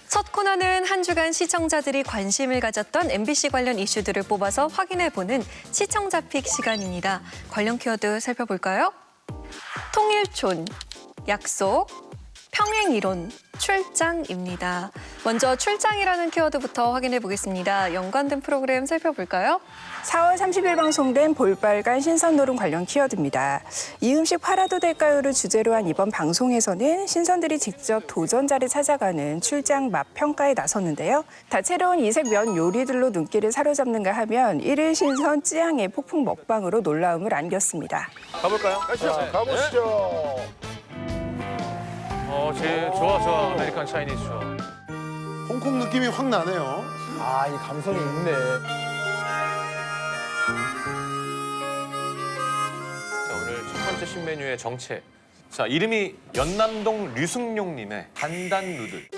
첫 코너는 한 주간 시청자들이 관심을 가졌던 MBC 관련 이슈들을 뽑아서 확인해보는 시청자픽 시간입니다. 관련 키워드 살펴볼까요? 통일촌, 약속, 평행이론, 출장입니다. 먼저 출장이라는 키워드부터 확인해 보겠습니다. 연관된 프로그램 살펴볼까요? 4월 30일 방송된 볼빨간 신선노름 관련 키워드입니다. 이 음식 팔아도 될까요를 주제로 한 이번 방송에서는 신선들이 직접 도전자를 찾아가는 출장 맛 평가에 나섰는데요. 다채로운 이색 면 요리들로 눈길을 사로잡는가 하면 1일 신선 찌양의 폭풍 먹방으로 놀라움을 안겼습니다. 가볼까요? 자, 가보시죠. 좋아. 아메리칸 차이니즈 좋아. 홍콩 느낌이 확 나네요. 아, 이 감성이 있네. 자, 오늘 첫 번째 신메뉴의 정체. 자, 이름이 연남동 류승용님의 단단 누들.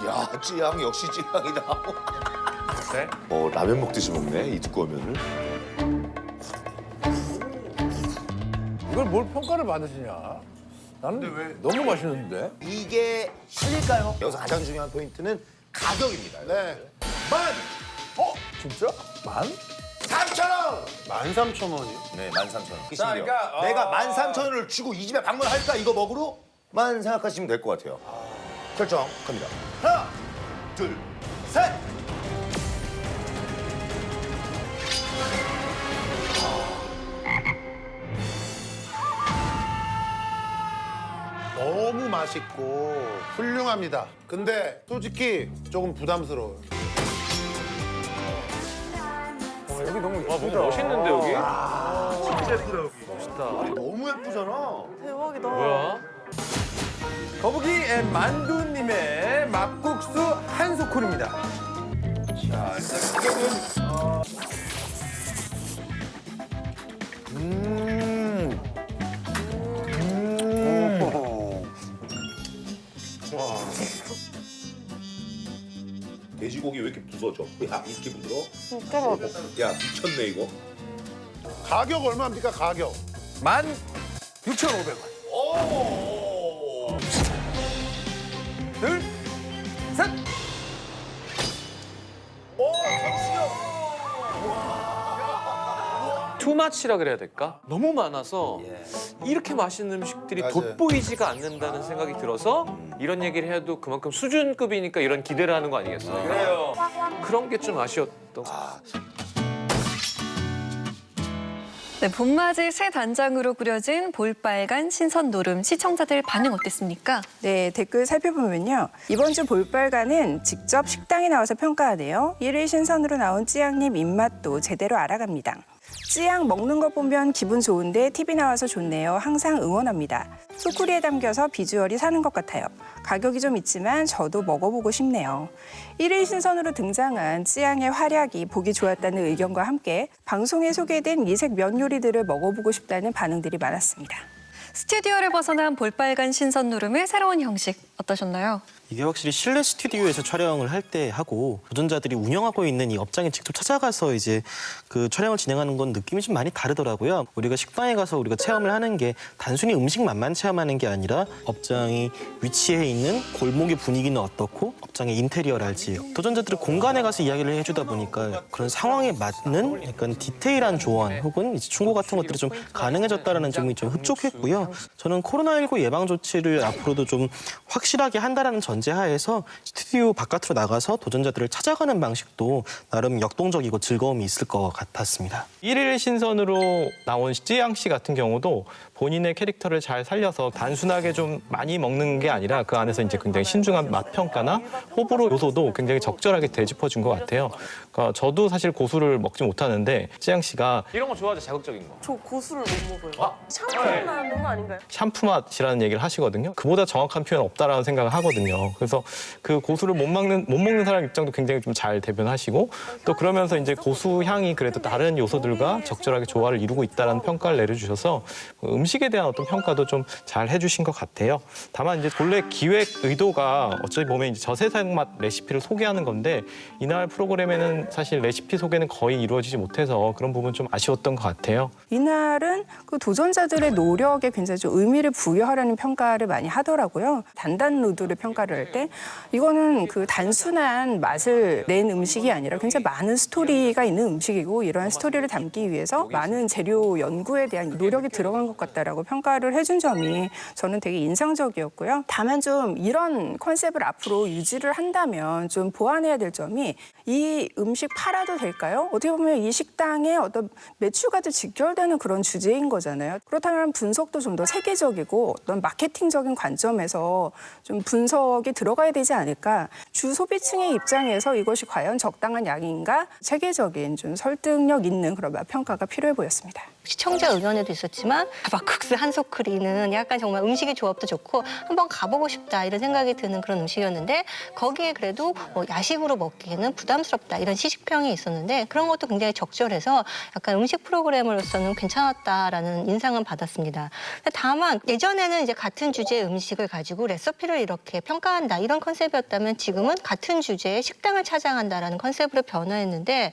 야, 찌양 역시 찌양이다. 네. 라면 먹듯이 먹네, 이 두꺼우면을. 이걸 뭘 평가를 받으시냐? 나는 너무 맛있는데? 이게 실릴까요? 여기서 가장 중요한 포인트는 가격입니다. 네. 진짜? 13,000원! 13,000원이요? 네, 13,000원. 자, 그러니까, 내가 13,000원을 주고 이 집에 방문할까, 이거 먹으러? 만 생각하시면 될 것 같아요. 결정 갑니다. 하나, 둘, 셋! 너무 맛있고 훌륭합니다. 근데 솔직히 조금 부담스러워요. 여기 너무 와, 뭔가 멋있는데, 여기? 진짜 예쁘다, 여기. 멋있다. 너무 예쁘잖아. 대박이다. 뭐야? 거북이 앤 만두님의 막국수 한소쿨입니다. 자, 일단 돼지고기 왜 이렇게 부서져? 야, 이렇게 부드러워? 진짜 맛있어. 야, 미쳤네, 이거. 가격 얼마입니까, 가격? 16,500원. 오! 둘, 셋! 투마치라 그래야 될까? 너무 많아서 이렇게 맛있는 음식들이 맞아요. 돋보이지가 않는다는 생각이 들어서 이런 얘기를 해도 그만큼 수준급이니까 이런 기대를 하는 거 아니겠어요? 그래요. 그런 게 좀 아쉬웠던 것 같아요. 네, 봄맞이 새 단장으로 꾸려진 볼빨간 신선 노름 시청자들 반응 어땠습니까? 네, 댓글 살펴보면요. 이번 주 볼빨간은 직접 식당에 나와서 평가하네요. 1일 신선으로 나온 찌양님 입맛도 제대로 알아갑니다. 찌양 먹는 거 보면 기분 좋은데 TV 나와서 좋네요. 항상 응원합니다. 소쿠리에 담겨서 비주얼이 사는 것 같아요. 가격이 좀 있지만 저도 먹어보고 싶네요. 1일 신선으로 등장한 찌양의 활약이 보기 좋았다는 의견과 함께 방송에 소개된 이색 면 요리들을 먹어보고 싶다는 반응들이 많았습니다. 스튜디오를 벗어난 볼빨간 신선 노름의 새로운 형식 어떠셨나요? 이게 확실히 실내 스튜디오에서 촬영을 할 때 하고 도전자들이 운영하고 있는 이 업장에 직접 찾아가서 이제 그 촬영을 진행하는 건 느낌이 좀 많이 다르더라고요. 우리가 식당에 가서 우리가 체험을 하는 게 단순히 음식 맛만 체험하는 게 아니라 업장이 위치해 있는 골목의 분위기는 어떻고 업장의 인테리어랄지 도전자들이 공간에 가서 이야기를 해주다 보니까 그런 상황에 맞는 약간 디테일한 조언 혹은 이제 충고 같은 것들이 좀 가능해졌다는 점이 좀 흡족했고요. 저는 코로나19 예방 조치를 앞으로도 좀 확실하게 한다라는 전제하에서 스튜디오 바깥으로 나가서 도전자들을 찾아가는 방식도 나름 역동적이고 즐거움이 있을 것 같았습니다. 1일 신선으로 나온 찌양 씨 같은 경우도 본인의 캐릭터를 잘 살려서 단순하게 좀 많이 먹는 게 아니라 그 안에서 이제 굉장히 신중한 맛 평가나 호불호 요소도 굉장히 적절하게 되짚어준 것 같아요. 그러니까 저도 사실 고수를 먹지 못하는데 찌양 씨가 이런 거 좋아하죠, 자극적인 거. 저 고수를 못 먹어요. 샤브라는 아닌가요? 샴푸 맛이라는 얘기를 하시거든요. 그보다 정확한 표현 없다라는 생각을 하거든요. 그래서 그 고수를 못 먹는 사람 입장도 굉장히 좀 잘 대변하시고 또 그러면서 이제 고수 향이 그래도 다른 요소들과 적절하게 조화를 이루고 있다라는 평가를 내려주셔서 음식에 대한 어떤 평가도 좀 잘 해주신 것 같아요. 다만 이제 본래 기획 의도가 어찌 보면 이제 저세상 맛 레시피를 소개하는 건데 이날 프로그램에는 사실 레시피 소개는 거의 이루어지지 못해서 그런 부분 좀 아쉬웠던 것 같아요. 이날은 그 도전자들의 노력에 굉장히 좀 의미를 부여하려는 평가를 많이 하더라고요. 단단 누드를 평가를 할 때 이거는 그 단순한 맛을 낸 음식이 아니라 굉장히 많은 스토리가 있는 음식이고 이러한 스토리를 담기 위해서 많은 재료 연구에 대한 노력이 들어간 것 같다라고 평가를 해준 점이 저는 되게 인상적이었고요. 다만 좀 이런 컨셉을 앞으로 유지를 한다면 좀 보완해야 될 점이 이 음식 팔아도 될까요? 어떻게 보면 이 식당의 어떤 매출과도 직결되는 그런 주제인 거잖아요. 그렇다면 분석도 좀 더 세계적이고 어떤 마케팅적인 관점에서 좀 분석이 들어가야 되지 않을까. 주 소비층의 입장에서 이것이 과연 적당한 양인가? 체계적인 좀 설득력 있는 그런 맛 평가가 필요해 보였습니다. 시청자 의견에도 있었지만 막국수 한소쿠리는 약간 정말 음식의 조합도 좋고 한번 가보고 싶다 이런 생각이 드는 그런 음식이었는데 거기에 그래도 뭐 야식으로 먹기에는 부담스럽다 이런 시식평이 있었는데 그런 것도 굉장히 적절해서 약간 음식 프로그램으로서는 괜찮았다라는 인상은 받았습니다. 다만 예전에는 이제 같은 주제의 음식을 가지고 레시피를 이렇게 평가한다 이런 컨셉이었다면 지금은 같은 주제의 식당을 찾아간다라는 컨셉으로 변화했는데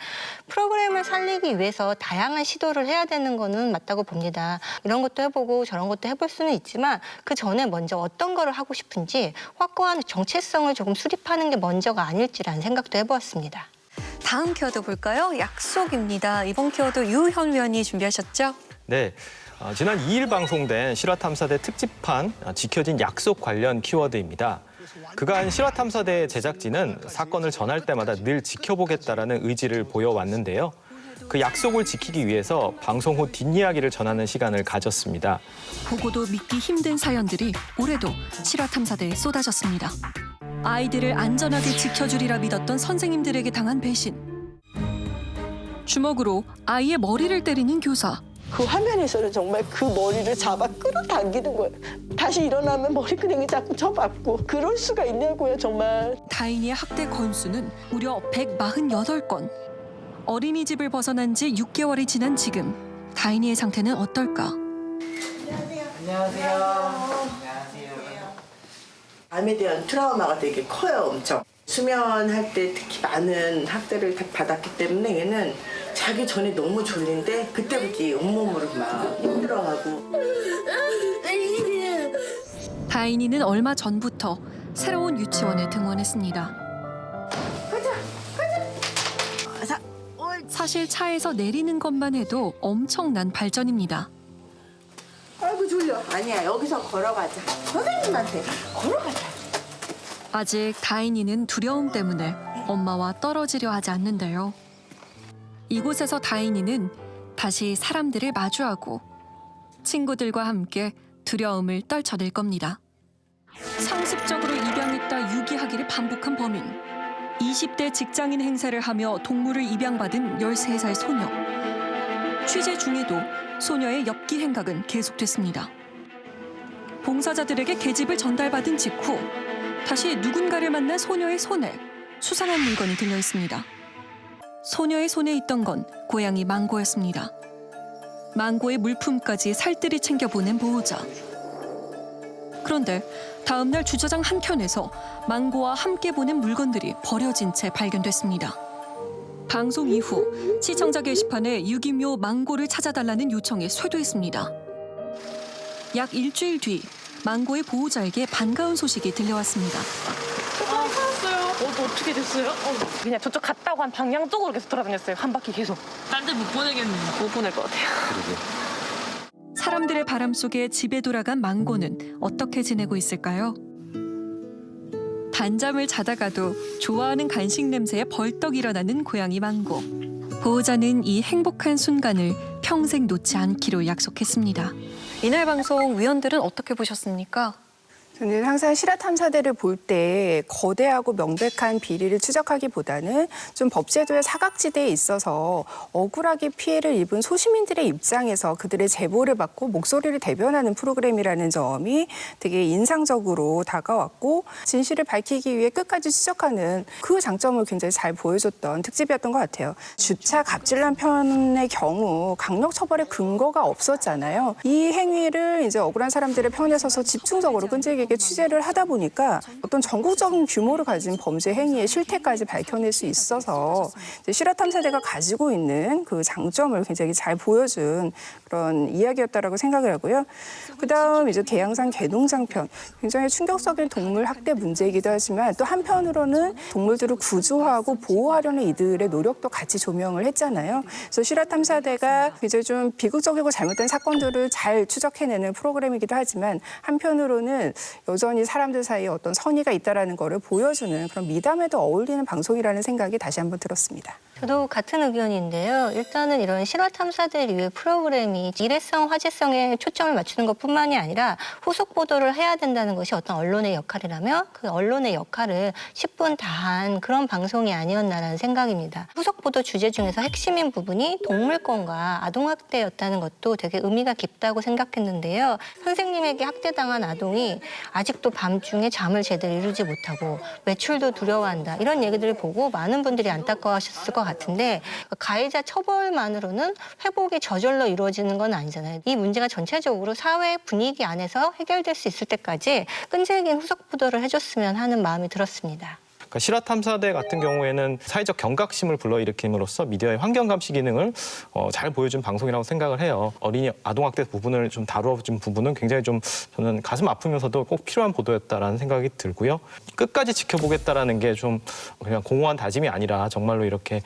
프로그램을 살리기 위해서 다양한 시도를 해야 되는 거는 맞다고 봅니다. 이런 것도 해보고 저런 것도 해볼 수는 있지만 그 전에 먼저 어떤 거를 하고 싶은지 확고한 정체성을 조금 수립하는 게 먼저가 아닐지라는 생각도 해보았습니다. 다음 키워드 볼까요? 약속입니다. 이번 키워드 유현 위원이 준비하셨죠? 네. 지난 2일 방송된 실화탐사대 특집판 지켜진 약속 관련 키워드입니다. 그간 실화탐사대 제작진은 사건을 전할 때마다 늘 지켜보겠다라는 의지를 보여왔는데요. 그 약속을 지키기 위해서 방송 후 뒷이야기를 전하는 시간을 가졌습니다. 보고도 믿기 힘든 사연들이 올해도 실화탐사대에 쏟아졌습니다. 아이들을 안전하게 지켜주리라 믿었던 선생님들에게 당한 배신. 주먹으로 아이의 머리를 때리는 교사. 그 화면에서는 정말 그 머리를 잡아 끌어당기는 거예요. 다시 일어나면 머리끄댕이 자꾸 쳐박고 그럴 수가 있냐고요, 정말. 다인이의 학대 건수는 무려 148건. 어린이집을 벗어난 지 6개월이 지난 지금 다인이의 상태는 어떨까? 안녕하세요. 암에 대한 트라우마가 되게 커요, 엄청. 수면할 때 특히 많은 학대를 받았기 때문에 얘는 자기 전에 너무 졸린데 그때부터 온몸으로 막 힘들어하고. 다인이는 얼마 전부터 새로운 유치원에 등원했습니다. 사실 차에서 내리는 것만 해도 엄청난 발전입니다. 아이고 졸려. 아니야, 여기서 걸어가자. 선생님한테 걸어가자. 아직 다인이는 두려움 때문에 엄마와 떨어지려 하지 않는데요. 이곳에서 다인이는 다시 사람들을 마주하고 친구들과 함께 두려움을 떨쳐낼 겁니다. 상습적으로 입양했다 유기하기를 반복한 범인. 20대 직장인 행세를 하며 동물을 입양받은 13살 소녀. 취재 중에도 소녀의 엽기 행각은 계속됐습니다. 봉사자들에게 계집을 전달받은 직후 다시 누군가를 만난 소녀의 손에 수상한 물건이 들려 있습니다. 소녀의 손에 있던 건 고양이 망고였습니다. 망고의 물품까지 살뜰히 챙겨 보낸 보호자. 그런데 다음 날 주차장 한켠에서 망고와 함께 보낸 물건들이 버려진 채 발견됐습니다. 방송 이후 시청자 게시판에 유기묘 망고를 찾아달라는 요청이 쇄도했습니다. 약 일주일 뒤 망고의 보호자에게 반가운 소식이 들려왔습니다. 찾았어요. 어떻게 됐어요? 그냥 저쪽 갔다고 한 방향 쪽으로 계속 돌아다녔어요. 한 바퀴 계속. 딴 데 못 보내겠네요. 못 보낼 것 같아요. 사람들의 바람 속에 집에 돌아간 망고는 어떻게 지내고 있을까요? 단잠을 자다가도 좋아하는 간식 냄새에 벌떡 일어나는 고양이 망고. 보호자는 이 행복한 순간을 평생 놓지 않기로 약속했습니다. 이날 방송 위원들은 어떻게 보셨습니까? 저는 항상 실화탐사대를 볼 때 거대하고 명백한 비리를 추적하기보다는 좀 법제도의 사각지대에 있어서 억울하게 피해를 입은 소시민들의 입장에서 그들의 제보를 받고 목소리를 대변하는 프로그램이라는 점이 되게 인상적으로 다가왔고 진실을 밝히기 위해 끝까지 추적하는 그 장점을 굉장히 잘 보여줬던 특집이었던 것 같아요. 주차 갑질난 편의 경우 강력 처벌의 근거가 없었잖아요. 이 행위를 이제 억울한 사람들의 편에 서서 집중적으로 끈질기게 취재를 하다 보니까 어떤 전국적인 규모를 가진 범죄 행위의 실태까지 밝혀낼 수 있어서 실화탐사대가 가지고 있는 그 장점을 굉장히 잘 보여준 그런 이야기였다라고 생각을 하고요. 그다음 이제 계양산 개농장 편 굉장히 충격적인 동물 학대 문제이기도 하지만 또 한편으로는 동물들을 구조하고 보호하려는 이들의 노력도 같이 조명을 했잖아요. 그래서 실화탐사대가 이제 좀 비극적이고 잘못된 사건들을 잘 추적해내는 프로그램이기도 하지만 한편으로는 여전히 사람들 사이에 어떤 선의가 있다라는 거를 보여주는 그런 미담에도 어울리는 방송이라는 생각이 다시 한번 들었습니다. 저도 같은 의견인데요. 일단은 이런 실화탐사대 류의 프로그램이 일회성, 화제성에 초점을 맞추는 것뿐만이 아니라 후속 보도를 해야 된다는 것이 어떤 언론의 역할이라면 그 언론의 역할을 10분 다한 그런 방송이 아니었나라는 생각입니다. 후속 보도 주제 중에서 핵심인 부분이 동물권과 아동학대였다는 것도 되게 의미가 깊다고 생각했는데요. 선생님에게 학대당한 아동이 아직도 밤중에 잠을 제대로 이루지 못하고 외출도 두려워한다. 이런 얘기들을 보고 많은 분들이 안타까워하셨을 것 같은데 가해자 처벌만으로는 회복이 저절로 이루어지는 건 아니잖아요. 이 문제가 전체적으로 사회 분위기 안에서 해결될 수 있을 때까지 끈질긴 후속 보도를 해줬으면 하는 마음이 들었습니다. 그러니까 실화탐사대 같은 경우에는 사회적 경각심을 불러일으킴으로써 미디어의 환경감시 기능을 잘 보여준 방송이라고 생각을 해요. 어린이 아동학대 부분을 좀 다뤄준 부분은 굉장히 좀 저는 가슴 아프면서도 꼭 필요한 보도였다라는 생각이 들고요. 끝까지 지켜보겠다라는 게 좀 그냥 공허한 다짐이 아니라 정말로 이렇게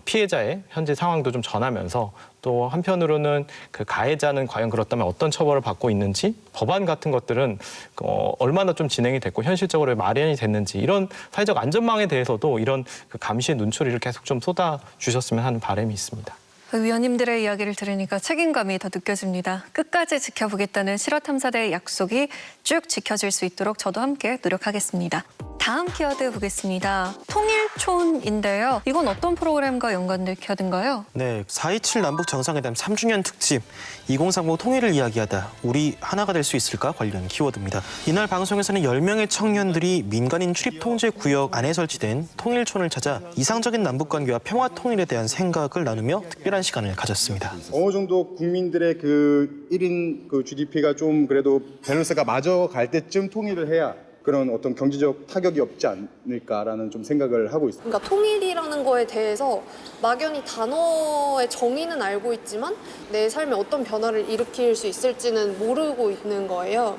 피해자의 현재 상황도 좀 전하면서 또 한편으로는 그 가해자는 과연 그렇다면 어떤 처벌을 받고 있는지 법안 같은 것들은 얼마나 좀 진행이 됐고 현실적으로 마련이 됐는지 이런 사회적 안전망에 대해서도 이런 그 감시의 눈초리를 계속 좀 쏟아주셨으면 하는 바람이 있습니다. 위원님들의 이야기를 들으니까 책임감이 더 느껴집니다. 끝까지 지켜보겠다는 실화탐사대의 약속이 쭉 지켜질 수 있도록 저도 함께 노력하겠습니다. 다음 키워드 보겠습니다. 통일촌인데요. 이건 어떤 프로그램과 연관된 키워드인가요? 네, 4.27 남북 정상회담 3주년 특집 2030 통일을 이야기하다 우리 하나가 될 수 있을까 관련 키워드입니다. 이날 방송에서는 10명의 청년들이 민간인 출입 통제 구역 안에 설치된 통일촌을 찾아 이상적인 남북 관계와 평화 통일에 대한 생각을 나누며 특별한 시간을 가졌습니다. 어느 정도 국민들의 그 1인 그 GDP가 좀 그래도 밸런스가 맞아갈 때쯤 통일을 해야 그런 어떤 경제적 타격이 없지 않을까라는 좀 생각을 하고 있습니다. 그러니까 통일이라는 거에 대해서 막연히 단어의 정의는 알고 있지만 내 삶에 어떤 변화를 일으킬 수 있을지는 모르고 있는 거예요.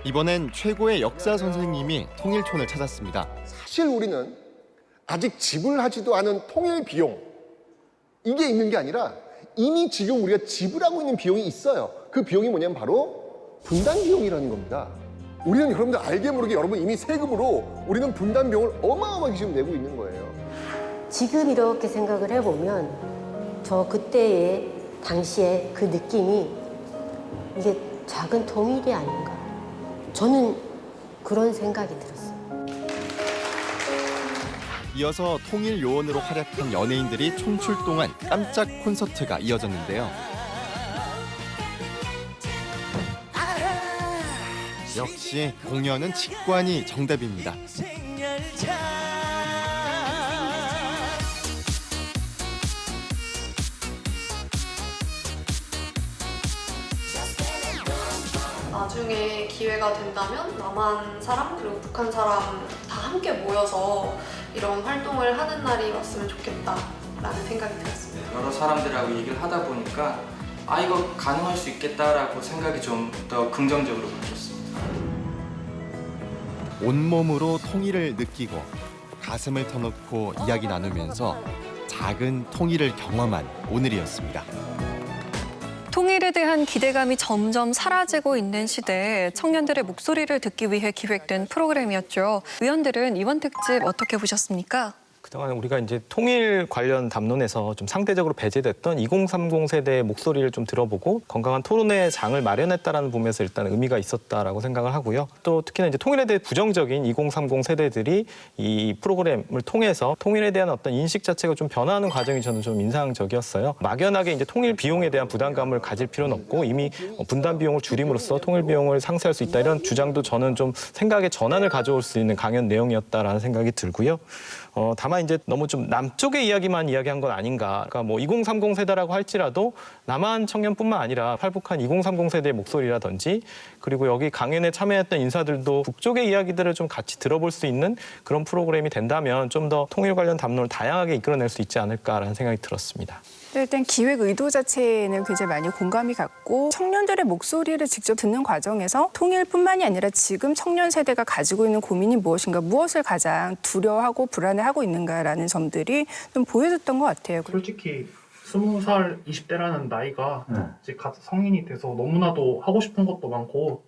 이번엔 최고의 역사 선생님이 통일촌을 찾았습니다. 사실 우리는 아직 지불하지도 않은 통일 비용 이게 있는 게 아니라 이미 지금 우리가 지불하고 있는 비용이 있어요. 그 비용이 뭐냐면 바로 분단 비용이라는 겁니다. 우리는 여러분들 알게 모르게 여러분 이미 세금으로 우리는 분단 비용을 어마어마하게 지금 내고 있는 거예요. 지금 이렇게 생각을 해보면 저 그때의 당시에 그 느낌이 이게 작은 통일이 아닌가. 저는 그런 생각이 들었어요. 이어서 통일 요원으로 활약한 연예인들이 총출동한 깜짝 콘서트가 이어졌는데요. 역시 공연은 직관이 정답입니다. 나중에 기회가 된다면 남한 사람 그리고 북한 사람 다 함께 모여서 이런 활동을 하는 날이 왔으면 좋겠다라는 생각이 들었습니다. 여러 사람들하고 얘기를 하다 보니까 아 이거 가능할 수 있겠다라고 생각이 좀 더 긍정적으로 바뀌었습니다. 온몸으로 통일을 느끼고 가슴을 터놓고 이야기 나누면서 작은 통일을 경험한 오늘이었습니다. 통일에 대한 기대감이 점점 사라지고 있는 시대에 청년들의 목소리를 듣기 위해 기획된 프로그램이었죠. 위원들은 이번 특집 어떻게 보셨습니까? 그동안 우리가 이제 통일 관련 담론에서 좀 상대적으로 배제됐던 2030 세대의 목소리를 좀 들어보고 건강한 토론의 장을 마련했다라는 부분에서 일단 의미가 있었다라고 생각을 하고요. 또 특히나 이제 통일에 대해 부정적인 2030 세대들이 이 프로그램을 통해서 통일에 대한 어떤 인식 자체가 좀 변화하는 과정이 저는 좀 인상적이었어요. 막연하게 이제 통일 비용에 대한 부담감을 가질 필요는 없고 이미 분담 비용을 줄임으로써 통일 비용을 상쇄할 수 있다 이런 주장도 저는 좀 생각의 전환을 가져올 수 있는 강연 내용이었다라는 생각이 들고요. 다만 이제 너무 좀 남쪽의 이야기만 이야기한 건 아닌가. 그러니까 뭐 2030 세대라고 할지라도 남한 청년뿐만 아니라 탈북한 2030 세대의 목소리라든지 그리고 여기 강연에 참여했던 인사들도 북쪽의 이야기들을 좀 같이 들어볼 수 있는 그런 프로그램이 된다면 좀 더 통일 관련 담론을 다양하게 이끌어낼 수 있지 않을까라는 생각이 들었습니다. 일단 기획 의도 자체는 굉장히 많이 공감이 갔고 청년들의 목소리를 직접 듣는 과정에서 통일뿐만이 아니라 지금 청년 세대가 가지고 있는 고민이 무엇인가, 무엇을 가장 두려워하고 불안해하고 있는가라는 점들이 좀 보여줬던 것 같아요. 솔직히 20살, 20대라는 나이가 이제 갓 성인이 돼서 너무나도 하고 싶은 것도 많고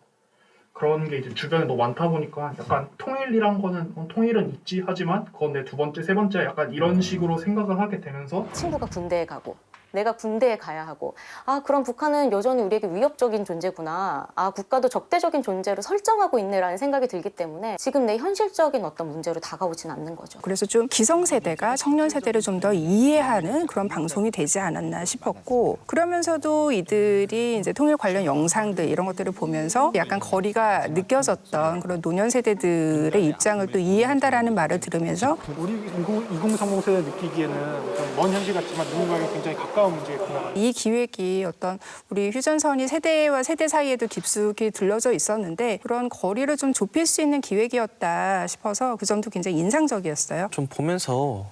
그런 게 이제 주변에 너무 많다 보니까 약간 통일이란 거는 통일은 있지 하지만 그건 내 두 번째, 세 번째 약간 이런 식으로 생각을 하게 되면서 친구가 군대에 가고 내가 군대에 가야 하고 그럼 북한은 여전히 우리에게 위협적인 존재구나. 국가도 적대적인 존재로 설정하고 있네라는 생각이 들기 때문에 지금 내 현실적인 어떤 문제로 다가오진 않는 거죠. 그래서 좀 기성세대가 청년세대를 좀 더 이해하는 그런 방송이 되지 않았나 싶었고 그러면서도 이들이 이제 통일 관련 영상들 이런 것들을 보면서 약간 거리가 느껴졌던 그런 노년 세대들의 입장을 또 이해한다라는 말을 들으면서 우리 2030 세대 느끼기에는 좀 먼 현실 같지만 누군가에게 굉장히 가까운 문제구나. 이 기획이 어떤 우리 휴전선이 세대와 세대 사이에도 깊숙이 들러져 있었는데 그런 거리를 좀 좁힐 수 있는 기획이었다 싶어서 그 점도 굉장히 인상적이었어요. 좀 보면서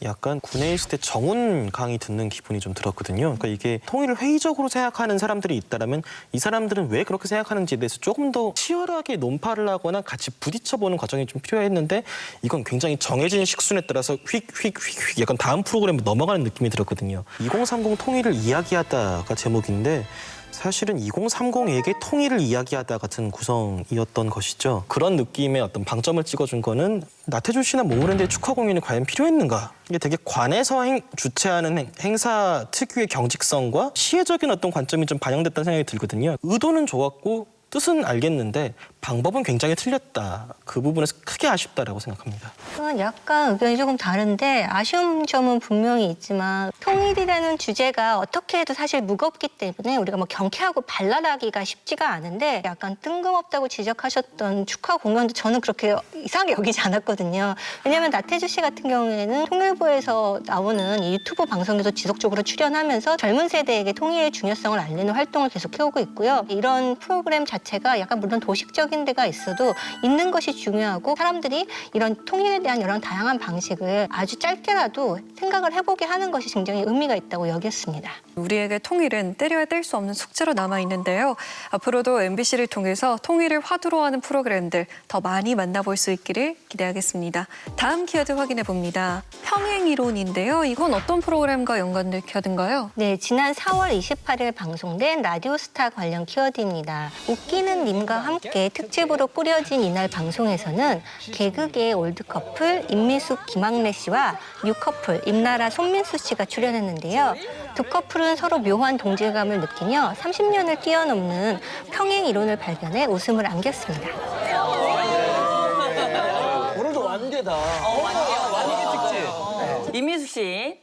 약간 군에 있을 때 정훈 강의 듣는 기분이 좀 들었거든요. 그러니까 이게 통일을 회의적으로 생각하는 사람들이 있다면 이 사람들은 왜 그렇게 생각하는지에 대해서 조금 더 치열하게 논파를 하거나 같이 부딪혀보는 과정이 좀 필요했는데 이건 굉장히 정해진 식순에 따라서 휙휙휙휙 약간 다음 프로그램으로 넘어가는 느낌이 들었거든요. 2030 통일을 이야기하다가 제목인데 사실은 2030에게 통일을 이야기하다 같은 구성이었던 것이죠. 그런 느낌의 어떤 방점을 찍어준 거는 나태주 씨나 모모랜드의 축하 공연이 과연 필요했는가? 이게 되게 관에서 주최하는 행사 특유의 경직성과 시혜적인 어떤 관점이 좀 반영됐다는 생각이 들거든요. 의도는 좋았고 뜻은 알겠는데 방법은 굉장히 틀렸다. 그 부분에서 크게 아쉽다라고 생각합니다. 그건 약간 의견이 조금 다른데 아쉬운 점은 분명히 있지만 통일이라는 주제가 어떻게 해도 사실 무겁기 때문에 우리가 뭐 경쾌하고 발랄하기가 쉽지가 않은데 약간 뜬금없다고 지적하셨던 축하 공연도 저는 그렇게 이상하게 여기지 않았거든요. 왜냐하면 나태주 씨 같은 경우에는 통일부에서 나오는 이 유튜브 방송에도 지속적으로 출연하면서 젊은 세대에게 통일의 중요성을 알리는 활동을 계속 해오고 있고요. 이런 프로그램 자체가 약간 물론 도식적인 데가 있어도 있는 것이 중요하고 사람들이 이런 통일에 대한 이런 다양한 방식을 아주 짧게라도 생각을 해보게 하는 것이 굉장히 의미가 있다고 여겼습니다. 우리에게 통일은 때려야 뗄 수 없는 숙제로 남아있는데요. 앞으로도 MBC를 통해서 통일을 화두로 하는 프로그램들 더 많이 만나볼 수 있기를 기대하겠습니다. 다음 키워드 확인해 봅니다. 평행이론인데요. 이건 어떤 프로그램과 연관된 키워드인가요? 네, 지난 4월 28일 방송된 라디오스타 관련 키워드입니다. 웃기는 님과 함께 특집으로 꾸려진 이날 방송에서는 개그계 올드커플 임미숙 김학래 씨와 뉴커플 임나라 손민수 씨가 출연했는데요. 두 커플은 서로 묘한 동질감을 느끼며 30년을 뛰어넘는 평행 이론을 발견해 웃음을 안겼습니다. 오늘도 완개다. 완개 특집. 임미숙 씨,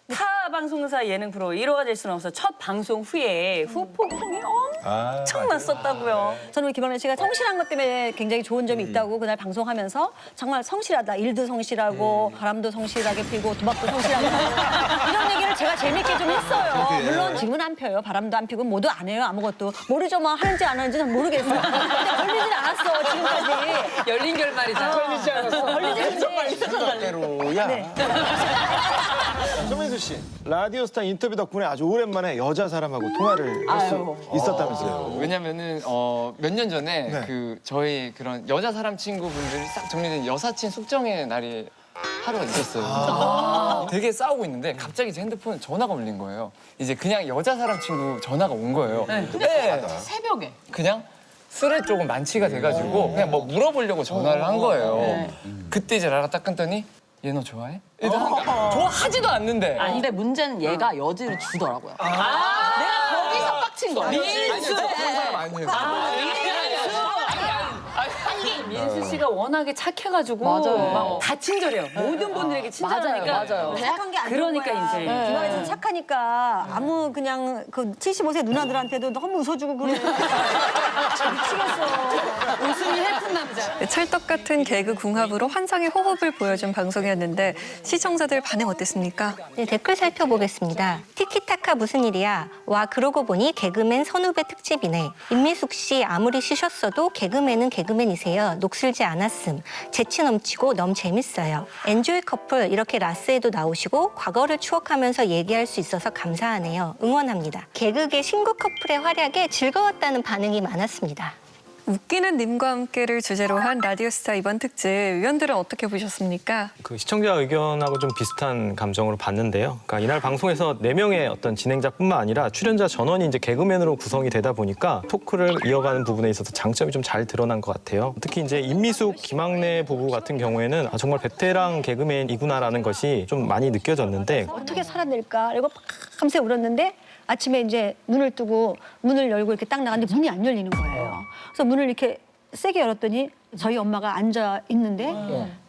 타 방송사 예능 프로 1호가 될 수는 없어 첫 방송 후에 후폭풍이 엄청 났었다고요. 저는 김학래 씨가 성실한 것 때문에 굉장히 좋은 점이 있다고 그날 방송하면서 정말 성실하다. 일도 성실하고 바람도 성실하게 피고 도박도 성실하게 하고 이런 얘기를 제가 재밌게 좀 했어요. 물론 지금은 안 펴요. 바람도 안 피고 뭐도 안 해요. 아무것도. 모르죠. 뭐 하는지 안 하는지는 모르겠어요. 근데 걸리진 않았어. 지금까지. 열린 결말이죠. 걸리지 않았어. 걸리지 않았어. 대로야. 네. 손민수 씨, 라디오스타 인터뷰 덕분에 아주 오랜만에 여자 사람하고 통화를 할 수 있었다면서요. 왜냐면은 몇 년 전에 그 저희 그런 여자 사람 친구분들이 싹 정리된 여사친 숙정의 날이 하루가 있었어요. 되게 싸우고 있는데 갑자기 제 핸드폰 전화가 울린 거예요. 이제 그냥 여자 사람 친구 전화가 온 거예요. 네. 새벽에. 그냥 술에 조금 만취가 돼가지고 그냥 뭐 물어보려고 전화를 한 거예요. 그때 이제 라가 딱 끊더니 얘 너 좋아해? 좋아하지도 않는데. 아니, 근데 문제는 얘가 여지를 주더라고요. 내가 거기서 빡친 거야. 민수! 민수 씨가 워낙에 착해가지고 맞아요. 막 다 친절해요. 모든 분들에게 친절하니까. 맞아요. 착한 게 아닌 그러니까 거야. 이제 김아이는 착하니까 아무 그냥 그 75세 누나들한테도 너무 웃어주고 그래. 미치겠어. 웃음이 헬픈 남자. 찰떡 같은 개그 궁합으로 환상의 호흡을 보여준 방송이었는데 시청자들 반응 어땠습니까? 네, 댓글 살펴보겠습니다. 티키타카 무슨 일이야? 와 그러고 보니 개그맨 선후배 특집이네. 임미숙 씨 아무리 쉬셨어도 개그맨은 개그맨이세요. 녹슬지 않았음. 재치 넘치고 너무 재밌어요. 엔조이 커플 이렇게 라스에도 나오시고 과거를 추억하면서 얘기할 수 있어서 감사하네요. 응원합니다. 개그계 신구 커플의 활약에 즐거웠다는 반응이 많았습니다. 웃기는 님과 함께를 주제로 한 라디오스타 이번 특집 위원들은 어떻게 보셨습니까? 그 시청자 의견하고 좀 비슷한 감정으로 봤는데요. 그러니까 이날 방송에서 4명의 어떤 진행자뿐만 아니라 출연자 전원이 이제 개그맨으로 구성이 되다 보니까 토크를 이어가는 부분에 있어서 장점이 좀 잘 드러난 것 같아요. 특히 이제 임미숙, 김학래 부부 같은 경우에는 정말 베테랑 개그맨이구나라는 것이 좀 많이 느껴졌는데 어떻게 살아낼까? 이러고 밤새 울었는데 아침에 이제 눈을 뜨고 문을 열고 이렇게 딱 나갔는데 문이 안 열리는 거예요. 그래서 문을 이렇게 세게 열었더니 저희 엄마가 앉아 있는데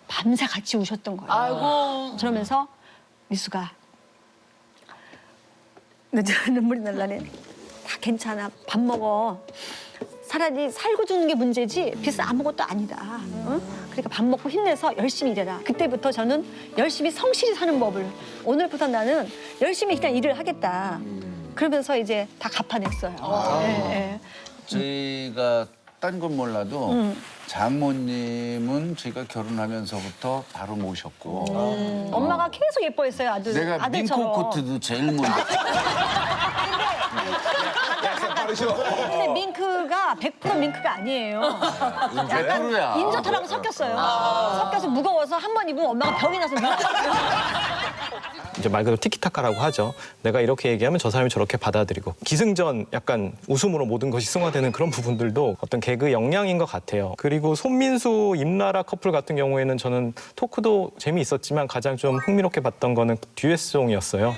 밤새 같이 우셨던 거예요. 아이고. 그러면서 미수가 눈물이 날라네. 다 괜찮아. 밥 먹어. 차라리 살고 죽는 게 문제지 비싸 아무것도 아니다. 응? 그러니까 밥 먹고 힘내서 열심히 일해라. 그때부터 저는 열심히 성실히 사는 법을 오늘부터 나는 열심히 그냥 일을 하겠다. 그러면서 이제 다 갚아냈어요. 예. 저희가 딴 건 몰라도 장모님은 저희가 결혼하면서부터 바로 모셨고 엄마가 계속 예뻐했어요. 내가 아들처럼. 민코 코트도 제일 먼저 근데 밍크가 100% 밍크가 아니에요. 100%야. 인저터라고 섞였어요. 섞여서 무거워서 한 번 입으면 엄마가 병이 나서 이제 말 그대로 티키타카라고 하죠. 내가 이렇게 얘기하면 저 사람이 저렇게 받아들이고 기승전 약간 웃음으로 모든 것이 승화되는 그런 부분들도 어떤 개그 역량인 것 같아요. 그리고 손민수, 임나라 커플 같은 경우에는 저는 토크도 재미있었지만 가장 좀 흥미롭게 봤던 거는 듀엣송이었어요.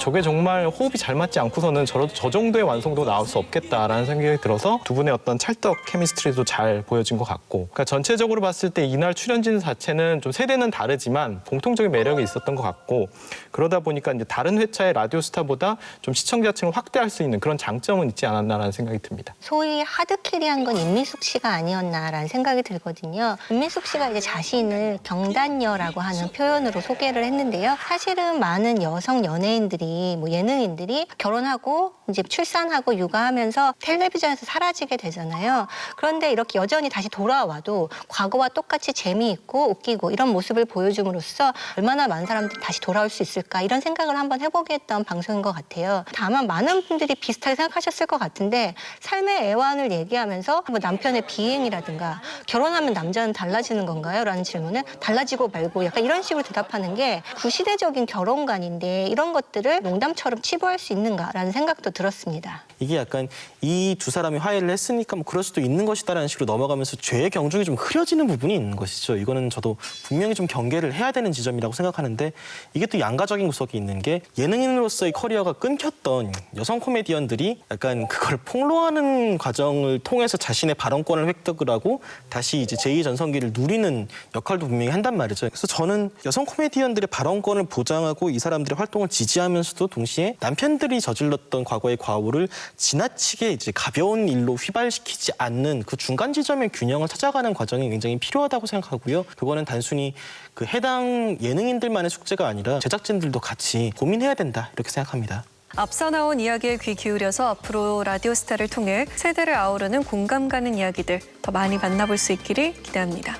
저게 정말 호흡이 잘 맞지 않고서는 저 정도의 완성도가 나올 수 없겠다라는 생각이 들어서 두 분의 어떤 찰떡 케미스트리도 잘 보여진 것 같고, 그러니까 전체적으로 봤을 때 이날 출연진 자체는 좀 세대는 다르지만 공통적인 매력이 있었던 것 같고, 그러다 보니까 이제 다른 회차의 라디오스타보다 좀 시청자층을 확대할 수 있는 그런 장점은 있지 않았나라는 생각이 듭니다. 소위 하드캐리한 건 임미숙 씨가 아니었나라는 생각이 들거든요. 임미숙 씨가 이제 자신을 경단녀라고 하는 표현으로 소개를 했는데요. 사실은 많은 여성 연예인들이 뭐 예능인들이 결혼하고 이제 출산하고 육아하면서 텔레비전에서 사라지게 되잖아요. 그런데 이렇게 여전히 다시 돌아와도 과거와 똑같이 재미있고 웃기고 이런 모습을 보여줌으로써 얼마나 많은 사람들이 다시 돌아올 수 있을까 이런 생각을 한번 해보게 했던 방송인 것 같아요. 다만 많은 분들이 비슷하게 생각하셨을 것 같은데 삶의 애환을 얘기하면서 뭐 남편의 비행이라든가 결혼하면 남자는 달라지는 건가요? 라는 질문을 달라지고 말고 약간 이런 식으로 대답하는 게 구시대적인 결혼관인데 이런 것들을 농담처럼 치부할 수 있는가라는 생각도 들었습니다. 이게 약간 이 두 사람이 화해를 했으니까 뭐 그럴 수도 있는 것이다라는 식으로 넘어가면서 죄의 경중이 좀 흐려지는 부분이 있는 것이죠. 이거는 저도 분명히 좀 경계를 해야 되는 지점이라고 생각하는데, 이게 또 양가적인 구석이 있는 게 예능인으로서의 커리어가 끊겼던 여성 코미디언들이 약간 그걸 폭로하는 과정을 통해서 자신의 발언권을 획득을 하고 다시 이제 제2전성기를 누리는 역할도 분명히 한단 말이죠. 그래서 저는 여성 코미디언들의 발언권을 보장하고 이 사람들의 활동을 지지하면서도 동시에 남편들이 저질렀던 과거의 과오를 지나치게 이제 가벼운 일로 휘발시키지 않는 그 중간 지점의 균형을 찾아가는 과정이 굉장히 필요하다고 생각하고요. 그거는 단순히 그 해당 예능인들만의 숙제가 아니라 제작진들도 같이 고민해야 된다 이렇게 생각합니다. 앞서 나온 이야기에 귀 기울여서 앞으로 라디오스타를 통해 세대를 아우르는 공감 가는 이야기들 더 많이 만나볼 수 있기를 기대합니다.